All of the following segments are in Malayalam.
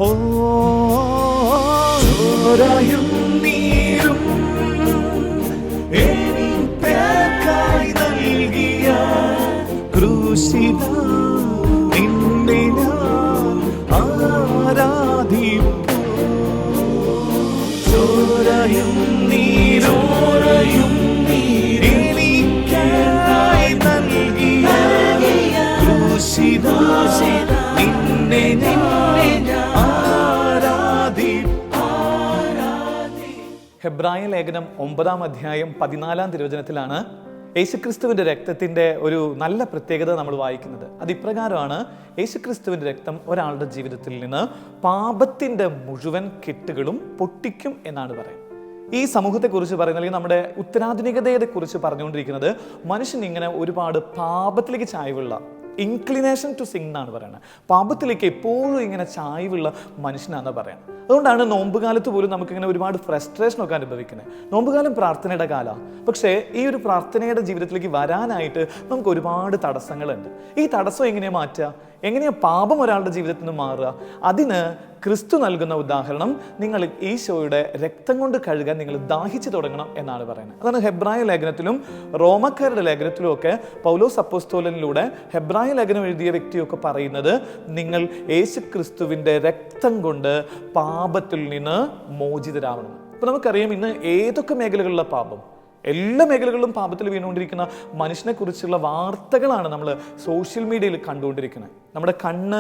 ചോരയും നീരും എനിക്കായി നൽകിയ ക്രൂശിത നിന്നെ ഞാൻ ആരാധിപ്പൂ. ചോരയും നീരോരയും എനിക്കായി നൽകിയ ക്രൂശിത നിന്നെ ഹെബ്രായ ലേഖനം 9-ാം അധ്യായം 14-ാം തിരുവചനത്തിലാണ് യേശുക്രിസ്തുവിന്റെ രക്തത്തിന്റെ ഒരു നല്ല പ്രത്യേകത നമ്മൾ വായിക്കുന്നത്. അത് ഇപ്രകാരമാണ്: യേശുക്രിസ്തുവിന്റെ രക്തം ഒരാളുടെ ജീവിതത്തിൽ നിന്ന് പാപത്തിന്റെ മുഴുവൻ കെട്ടുകളും പൊട്ടിക്കും എന്നാണ് പറയുന്നത്. ഈ സമൂഹത്തെക്കുറിച്ച് പറയുന്നത്, അല്ലെങ്കിൽ നമ്മുടെ ഉത്തരാധുനികതയെ കുറിച്ച് പറഞ്ഞുകൊണ്ടിരിക്കുന്നത്, മനുഷ്യൻ ഇങ്ങനെ ഒരുപാട് പാപത്തിലേക്ക് ചായ്വുള്ള ഇൻക്ലിനേഷൻ ടു സിൻ എന്നാണ് പറയുന്നത്. പാപത്തിലേക്ക് എപ്പോഴും ഇങ്ങനെ ചായ്വുള്ള മനുഷ്യനാണെന്ന് പറയുന്നത്. അതുകൊണ്ടാണ് നോമ്പുകാലത്ത് പോലും നമുക്കിങ്ങനെ ഒരുപാട് ഫ്രസ്ട്രേഷൻ ഒക്കെ അനുഭവിക്കുന്നത്. നോമ്പുകാലം പ്രാർത്ഥനയുടെ കാലമാണ്. പക്ഷേ ഈ ഒരു പ്രാർത്ഥനയുടെ ജീവിതത്തിലേക്ക് വരാനായിട്ട് നമുക്ക് ഒരുപാട് തടസ്സങ്ങളുണ്ട്. ഈ തടസ്സം എങ്ങനെയാണ് മാറ്റുക? എങ്ങനെയാണ് പാപം ഒരാളുടെ ജീവിതത്തിൽ നിന്ന് മാറുക? അതിന് ക്രിസ്തു നൽകുന്ന ഉദാഹരണം, നിങ്ങൾ ഈശോയുടെ രക്തം കൊണ്ട് കഴുകാൻ നിങ്ങൾ ദാഹിച്ചു തുടങ്ങണം എന്നാണ് പറയുന്നത്. അതാണ് ഹെബ്രായ ലേഖനത്തിലും റോമക്കാരുടെ ലേഖനത്തിലും ഒക്കെ പൗലോസ് അപ്പോസ്തലനിലൂടെ ഹെബ്രായ ലേഖനം എഴുതിയ വ്യക്തിയൊക്കെ പറയുന്നത്, നിങ്ങൾ യേശു ക്രിസ്തുവിൻ്റെ രക്തം കൊണ്ട് പാപത്തിൽ നിന്ന് മോചിതരാവണം. അപ്പൊ നമുക്കറിയാം, ഇന്ന് ഏതൊക്കെ മേഖലകളിലുള്ള പാപം, എല്ലാ മേഖലകളിലും പാപത്തിൽ വീണുകൊണ്ടിരിക്കുന്ന മനുഷ്യനെ കുറിച്ചുള്ള വാർത്തകളാണ് നമ്മൾ സോഷ്യൽ മീഡിയയിൽ കണ്ടുകൊണ്ടിരിക്കുന്നത്. നമ്മുടെ കണ്ണ്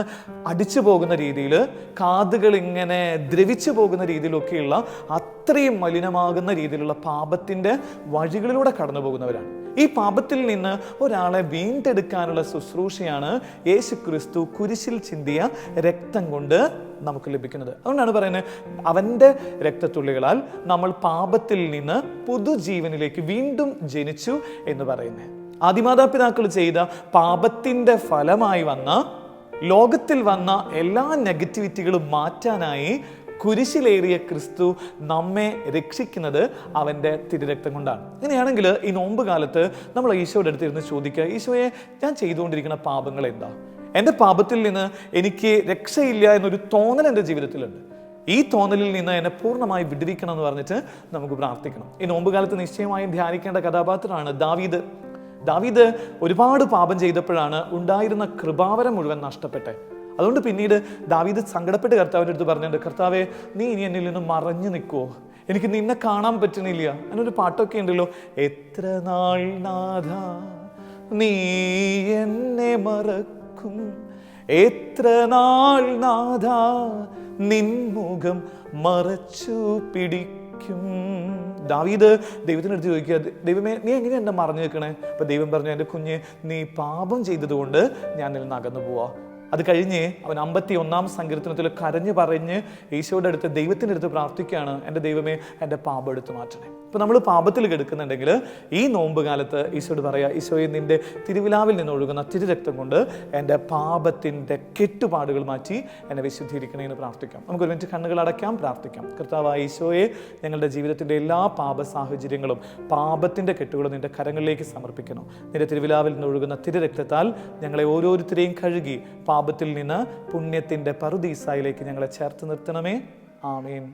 അടിച്ചു പോകുന്ന രീതിയിൽ, കാതുകൾ ഇങ്ങനെ ദ്രവിച്ചു പോകുന്ന രീതിയിലൊക്കെയുള്ള അത്രയും മലിനമാകുന്ന രീതിയിലുള്ള പാപത്തിൻ്റെ വഴികളിലൂടെ കടന്നു പോകുന്നവരാണ്. ഈ പാപത്തിൽ നിന്ന് ഒരാളെ വീണ്ടെടുക്കാനുള്ള ശുശ്രൂഷയാണ് യേശു ക്രിസ്തു കുരിശിൽ ചിന്തിയ രക്തം കൊണ്ട് നമുക്ക് ലഭിക്കുന്നത്. അതുകൊണ്ടാണ് പറയുന്നത്, അവൻ്റെ രക്തത്തുള്ളികളാൽ നമ്മൾ പാപത്തിൽ നിന്ന് പുതുജീവനിലേക്ക് വീണ്ടും ജനിച്ചു എന്ന് പറയുന്നത്. ആദിമാതാപിതാക്കൾ ചെയ്ത പാപത്തിൻ്റെ ഫലമായി വന്ന, ലോകത്തിൽ വന്ന എല്ലാ നെഗറ്റിവിറ്റികളും മാറ്റാനായി കുരിശിലേറിയ ക്രിസ്തു നമ്മെ രക്ഷിക്കുന്നത് അവൻ്റെ തിരുരക്തം കൊണ്ടാണ്. അങ്ങനെയാണെങ്കിൽ ഈ നോമ്പ് കാലത്ത് നമ്മൾ ഈശോയുടെ അടുത്തിരുന്ന് ചോദിക്കുക, ഈശോയെ, ഞാൻ ചെയ്തുകൊണ്ടിരിക്കുന്ന പാപങ്ങൾ എന്താ? എൻ്റെ പാപത്തിൽ നിന്ന് എനിക്ക് രക്ഷയില്ല എന്നൊരു തോന്നൽ എൻ്റെ ജീവിതത്തിലുണ്ട്. ഈ തോന്നലിൽ നിന്ന് എന്നെ പൂർണ്ണമായി വിടുവിക്കണം എന്ന് പറഞ്ഞിട്ട് നമുക്ക് പ്രാർത്ഥിക്കണം. ഈ നോമ്പ് കാലത്ത് നിശ്ചയമായും ധ്യാനിക്കേണ്ട കഥാപാത്രമാണ് ദാവീദ്. ദാവീദ് ഒരുപാട് പാപം ചെയ്തപ്പോഴാണ് ഉണ്ടായിരുന്ന കൃപാവരം മുഴുവൻ നഷ്ടപ്പെട്ടെ. അതുകൊണ്ട് പിന്നീട് ദാവീദ് സങ്കടപ്പെട്ട് കർത്താവിൻ്റെ അടുത്ത് പറഞ്ഞിട്ടുണ്ട്, കർത്താവേ, നീ ഇനി എന്നിൽ നിന്ന് മറഞ്ഞു നിൽക്കുവോ? എനിക്ക് നിന്നെ കാണാൻ പറ്റണില്ല. അങ്ങനൊരു പാട്ടൊക്കെ ഉണ്ടല്ലോ, എത്ര നാൾ നാഥ നീ എന്നെ മറക്കും, എത്ര നാൾ നാഥ നിൻമുഖം മറച്ചു പിടിക്കും. ദാവീദ് ദൈവത്തിനടുത്ത് ചോദിക്കുക, ദൈവമേ, നീ എങ്ങനെ എന്നെ മറഞ്ഞു നിൽക്കണേ? അപ്പൊ ദൈവം പറഞ്ഞു, എൻ്റെ കുഞ്ഞ്, നീ പാപം ചെയ്തതുകൊണ്ട് ഞാൻ നിന്നിൽ നിന്ന് അകന്നു പോവാ. അത് കഴിഞ്ഞ് അവൻ 51-ാം സങ്കീർത്തനത്തിൽ കരഞ്ഞു പറഞ്ഞ് ഈശോയുടെ അടുത്ത്, ദൈവത്തിൻ്റെ അടുത്ത് പ്രാർത്ഥിക്കുകയാണ്, എൻ്റെ ദൈവമേ, എൻ്റെ പാപം എടുത്തു മാറ്റണേ. ഇപ്പം നമ്മൾ പാപത്തിൽ കിടക്കുന്നുണ്ടെങ്കിൽ ഈ നോമ്പ് കാലത്ത് ഈശോയോട് പറയാ, ഈശോയെ, നിൻ്റെ തിരുവിലാവിൽ നിന്ന് ഒഴുകുന്ന തിരുരക്തം കൊണ്ട് എൻ്റെ പാപത്തിൻ്റെ കെട്ടുപാടുകൾ മാറ്റി എന്നെ വിശുദ്ധീകരിക്കണേ എന്ന് പ്രാർത്ഥിക്കാം. നമുക്ക് ഒരു മിനിറ്റ് കണ്ണുകൾ അടയ്ക്കാം, പ്രാർത്ഥിക്കാം. കർത്താവായ ഈശോയെ, ഞങ്ങളുടെ ജീവിതത്തിൻ്റെ എല്ലാ പാപ സാഹചര്യങ്ങളും പാപത്തിൻ്റെ കെട്ടുകളും നിൻ്റെ കരങ്ങളിലേക്ക് സമർപ്പിക്കണം. നിൻ്റെ തിരുവിലാവിൽ നിന്ന് ഒഴുകുന്ന തിരുരക്തത്താൽ ഞങ്ങളെ ഓരോരുത്തരെയും കഴുകി പാപത്തിൽ നിന്ന് പുണ്യത്തിൻ്റെ പറുദീസായിലേക്ക് ഞങ്ങളെ ചേർത്ത് നിർത്തണമേ. ആമേൻ.